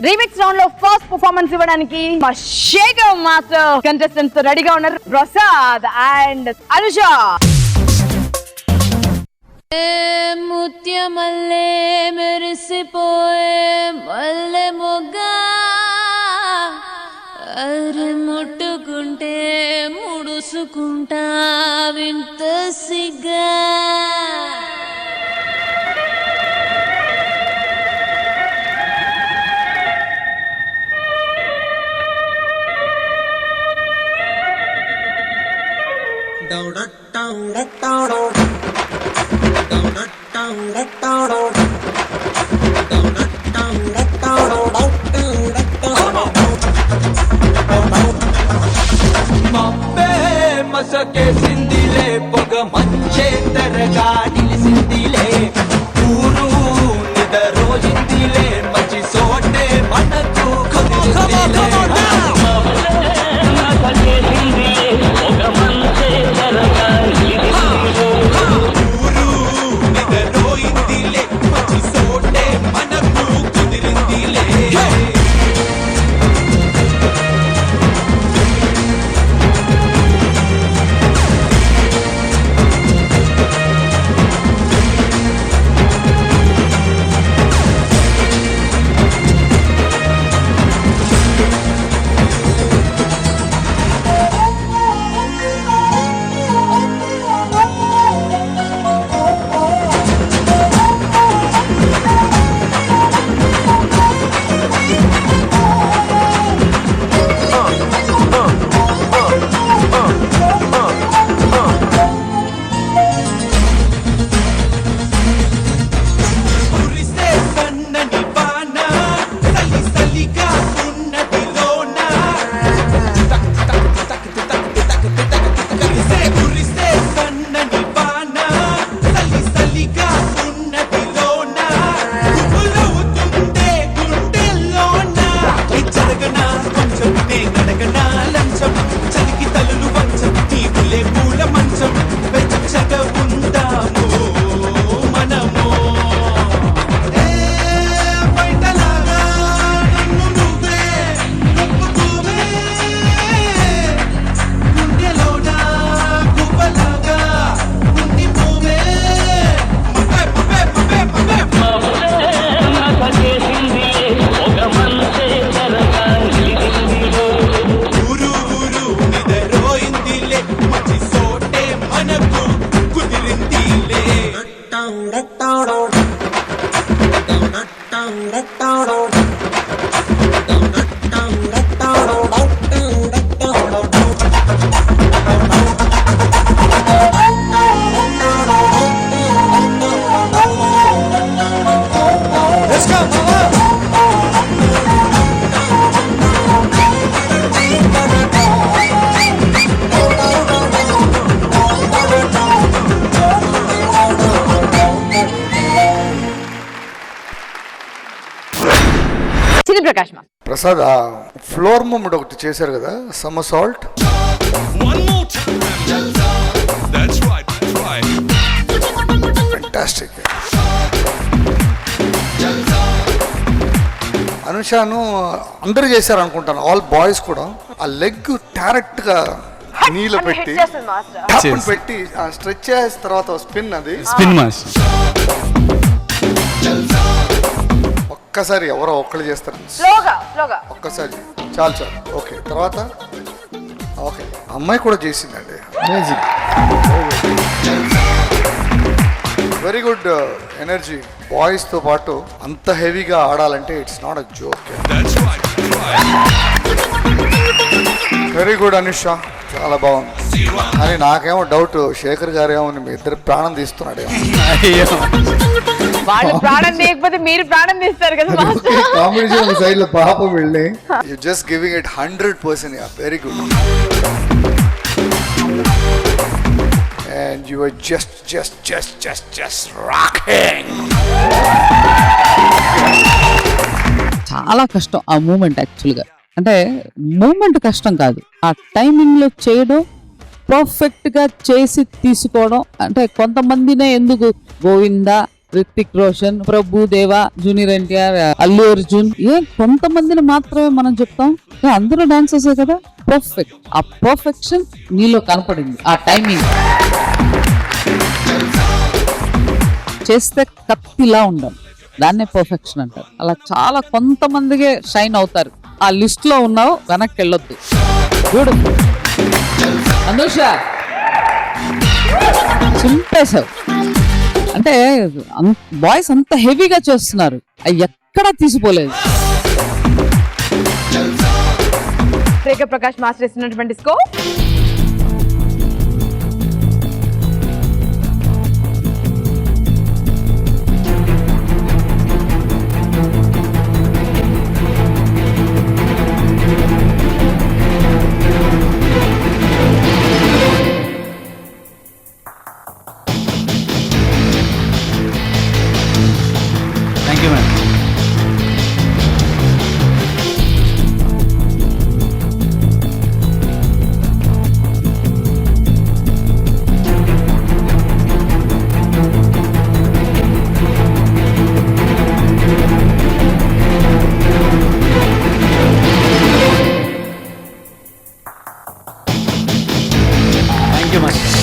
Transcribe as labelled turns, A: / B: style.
A: Remix round లో first performance ఇవ్వడానికి మా శేఖర్ మాస్టర్ కంటెస్టెంట్స్ రెడీగా ఉన్నారు. ప్రసాద్ అండ్ అనుష.
B: ముత్యమల్లే మెరిసిపోయే మల్లె మొగ్గ అరే ముట్టుకుంటే ముడుసుకుంటా వింత సిగ్గా
C: మసకేసిందిలే పొగ మంచే తెరగా నిలిసిందిలే ఊరు నిదరోజిందిలే మంచి సోటే మనకు నిదరోయిందిలే మంచి సోటే మనకు కుదిరిందిలే.
D: ప్రసాద్ ఫ్లోర్ మూమెంట్ ఒకటి చేశారు కదా, సమ్మర్సాల్ట్. ఫ్యాంటాస్టిక్. అనుషాను అందరూ చేశారు అనుకుంటాను, ఆల్ బాయ్స్ కూడా. ఆ లెగ్ డైరెక్ట్ గా నీళ్ళు పెట్టి పెట్టి స్ట్రెచ్ చేసిన తర్వాత స్పిన్, అది
E: స్పిన్ మాస్.
D: ఒక్కసారి ఎవరో ఒక్కళ్ళు చేస్తారు, ఒక్కసారి చాలు చాలు. ఓకే, తర్వాత ఓకే, అమ్మాయి కూడా చేసిందండి. Very good energy. బాయ్స్ తో పాటు అంత హెవీగా ఆడాలంటే it's not a joke. Very good Anusha, చాలా బాగుంది. కానీ నాకేమో డౌట్, శేఖర్ గారు ఏమో మీ ఇద్దరు ప్రాణం తీస్తున్నాడు.
A: వాళ్ళు ప్రాణం తీయకపోతే మీరు ప్రాణం తీస్తారు కదా.
D: కాంపిటీషన్ సైడ్ లో పాపం వెళ్ళి you just giving it 100%. Yeah, very good. And you were just rocking.
F: చాలా కష్టం ఆ మూమెంట్. యాక్చువల్గా అంటే మూమెంట్ కష్టం కాదు, ఆ టైమింగ్లో చేయడం, పర్ఫెక్ట్గా చేసి తీసుకోవడం. అంటే కొంతమందినే ఎందుకు గోవిందా రితిక్ రోషన్, ప్రభు దేవా, జూనియర్ ఎన్టీఆర్, అల్లు అర్జున్, కొంతమందిని మాత్రమే మనం చెప్తాం. అందరూ డాన్సర్సే కదా. పర్ఫెక్ట్. ఆ పర్ఫెక్షన్ నీలో కనపడింది. ఆ టైమింగ్ చేస్తే కత్తిలా ఉండాలి, దాన్నే పర్ఫెక్షన్ అంటారు. అలా చాలా కొంతమందికే షైన్ అవుతారు. ఆ లిస్ట్ లో ఉన్నావు, వెనక్కి వెళ్ళొద్దు. బ్యూటిఫుల్. అనుష చింపేశావు. అంటే బాయ్స్ అంత హెవీగా చేస్తున్నారు, అవి ఎక్కడా తీసిపోలేదు.
A: రేఖ ప్రకాష్ మాస్టర్ ఇస్తున్నటువంటి score
E: thank you madam. Thank you madam.